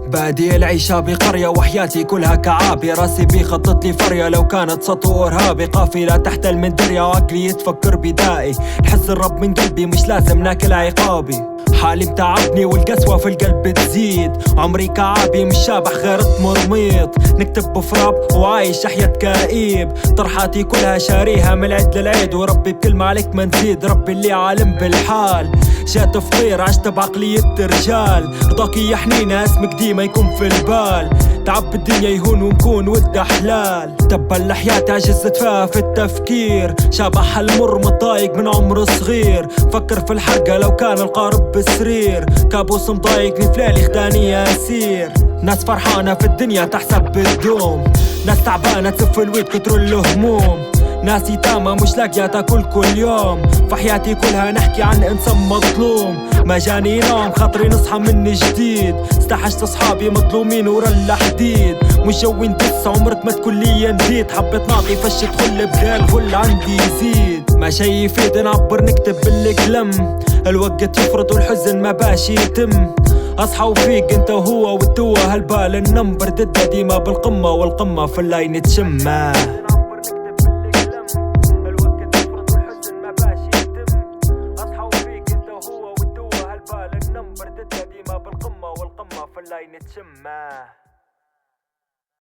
بادي العيشة بقرية وحياتي كلها كعابي، راسي بيخطط لي فرية لو كانت سطو إرهابي، قافلة تحت المندرية وعقلي يتفكر بدائي، نحس الرب من قلبي مش لازم ناكل عقابي، حالي متعبني والقسوة في القلب تزيد، عمري كعابي مش شابح غير مرميط، نكتب بفراب وعايش حياة كئيب، طرحاتي كلها شاريها من العيد للعيد، وربي بكلمة عليك ما نزيد، ربي اللي عالم بالحال، جات فطير عشت بعقلية رجال، رضاكي يا حنينة اسمك ديما يكون في البال، تعب الدنيا يهون ونكون ود حلال، تبا حياتي عجزت فيها في التفكير، شبح المر متضايق من عمر صغير، فكر في الحرقة لو كان القارب بالسرير، كابوس مضايقني في ليلي خداني اسير، ناس فرحانة في الدنيا تحسب بالدوم، ناس تعبانة تسف الويد كتر الهموم، ناس يتامى مش لاقية تاكل كل يوم، في حياتي كلها نحكي عن انسان مظلوم، ما جاني نوم خاطري نصحى من جديد، استحشت اصحابي مظلومين ورا الحديد، مش جوي ندس عمرك ما تكون لي نديد، حبيت نعطي فش تخل بغير كل عندي يزيد، ما شي يفيد نعبر نكتب بالقلم، الوقت يفرض والحزن ما باش يتم، اصحى وفيق انت وهو والتوه هالبال النمبر ضده ديما بالقمة والقمة في اللاين تشمه. النمبر ضده ديما بالقمة والقمة في اللاين تشمه.